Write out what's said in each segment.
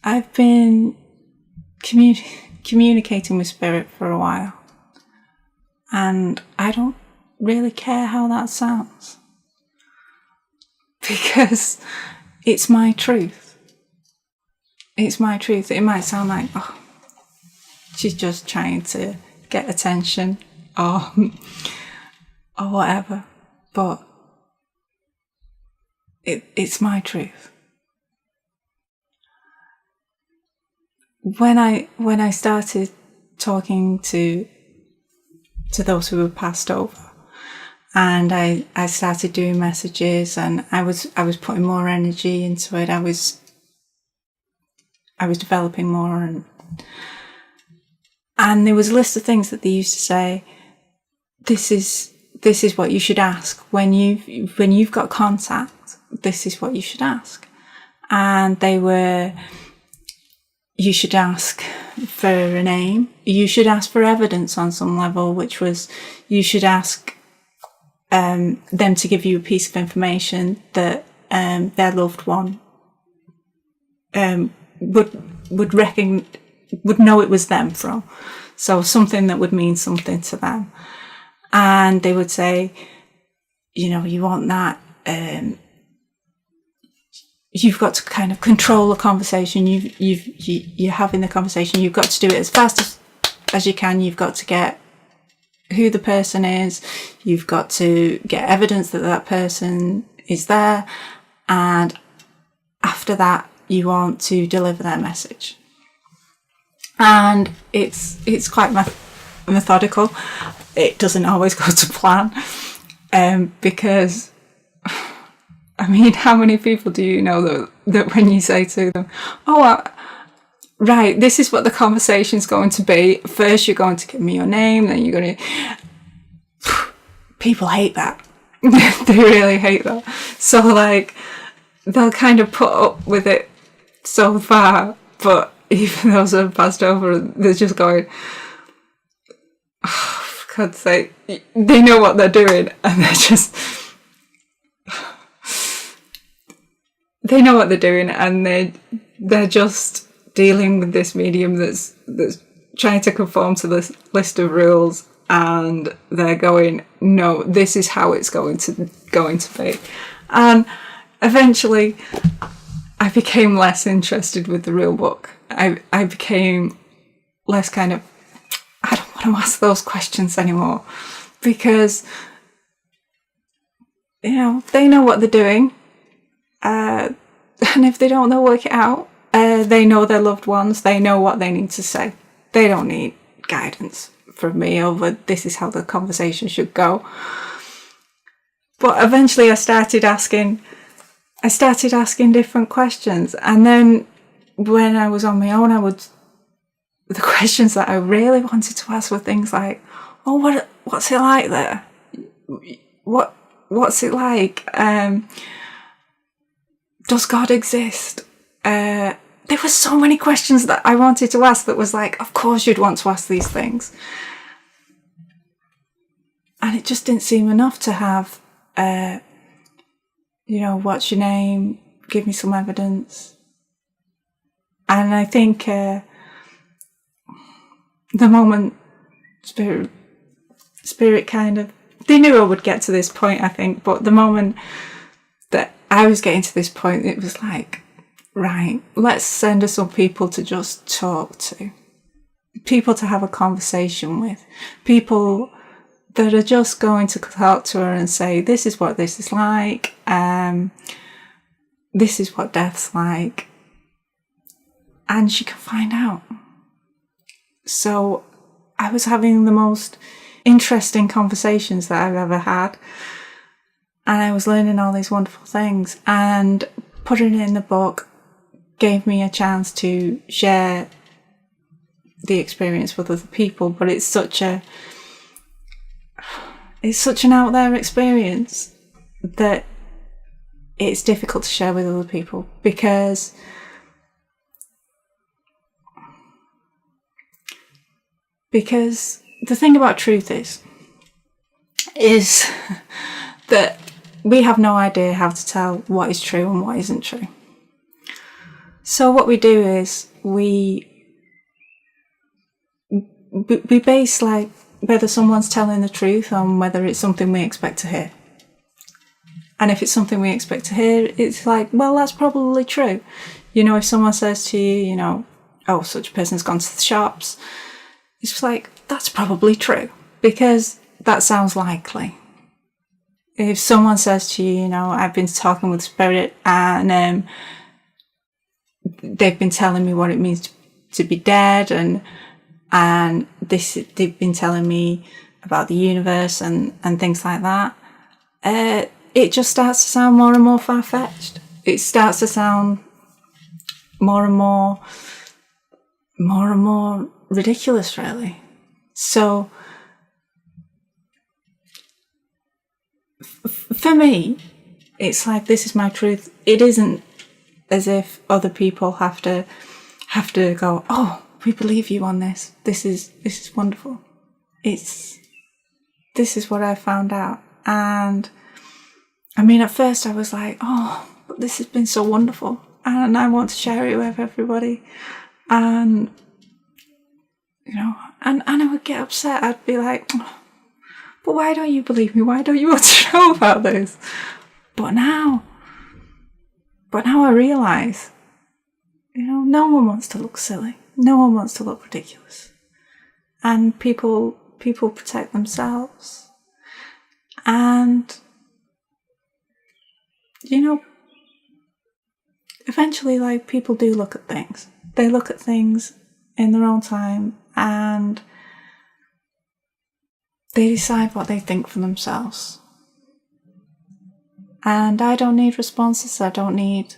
I've been communicating with spirit for a while, and I don't really care how that sounds, because it's my truth. It's my truth. It might sound like, oh, she's just trying to get attention or whatever, but it's my truth. When I started talking to those who were passed over, and I started doing messages, and I was putting more energy into it. I was developing more, and there was a list of things that they used to say. This is what you should ask when you've got contact. This is what you should ask, and they were. You should ask for a name. You should ask for evidence on some level, which was you should ask them to give you a piece of information that their loved one would know it was them from. So something that would mean something to them. And they would say, you want that. You've got to kind of control the conversation. You're having the conversation. You've got to do it as fast as you can. You've got to get who the person is. You've got to get evidence that person is there. And after that, you want to deliver their message. And it's quite methodical. It doesn't always go to plan, because I mean, how many people do you know that when you say to them, right, this is what the conversation's going to be. First, you're going to give me your name, then you're going to... People hate that. They really hate that. So, they'll kind of put up with it so far, but even those who have passed over, they're just going, oh, for God's sake, they know what they're doing, and they're just... They know what they're doing, and they're just dealing with this medium that's trying to conform to this list of rules, and they're going, no, this is how it's going to be. And eventually, I became less interested with the real book. I became less kind of, I don't want to ask those questions anymore, because they know what they're doing. And if they don't know, work it out. They know their loved ones. They know what they need to say. They don't need guidance from me over this is how the conversation should go. But eventually I started asking different questions. And then when I was on my own, the questions that I really wanted to ask were things like, oh, what's it like there? What's it like? Does God exist? There were so many questions that I wanted to ask that was like, of course you'd want to ask these things. And it just didn't seem enough to have, what's your name? Give me some evidence. And I think the moment Spirit kind of, they knew I would get to this point, I think, but the moment that I was getting to this point, it was like, right, let's send her some people to just talk to. People to have a conversation with. People that are just going to talk to her and say, this is what this is like. This is what death's like. And she can find out. So I was having the most interesting conversations that I've ever had. And I was learning all these wonderful things, and putting it in the book gave me a chance to share the experience with other people. But it's such an out there experience that it's difficult to share with other people, because the thing about truth is that we have no idea how to tell what is true and what isn't true. So what we do is we base like whether someone's telling the truth on whether it's something we expect to hear. And if it's something we expect to hear, it's like, well, that's probably true. You know, if someone says to you, you know, oh, such a person's gone to the shops, it's just like, that's probably true, because that sounds likely. If someone says to you, you know, I've been talking with spirit and they've been telling me what it means to be dead, and they've been telling me about the universe and things like that, it just starts to sound more and more far-fetched. It starts to sound more and more ridiculous, really. So for me, it's like, this is my truth. It isn't as if other people have to go, oh, we believe you on this. This is wonderful. This is what I found out. And I mean, at first I was like, oh, but this has been so wonderful, and I want to share it with everybody. And you know, and I would get upset. I'd be like, but why don't you believe me? Why don't you want to know about this? But now I realise, you know, no one wants to look silly. No one wants to look ridiculous. And people protect themselves. And, you know, eventually, like, people do look at things. They look at things in their own time, and they decide what they think for themselves. And I don't need responses. I don't need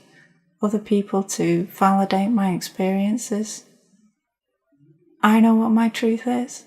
other people to validate my experiences. I know what my truth is.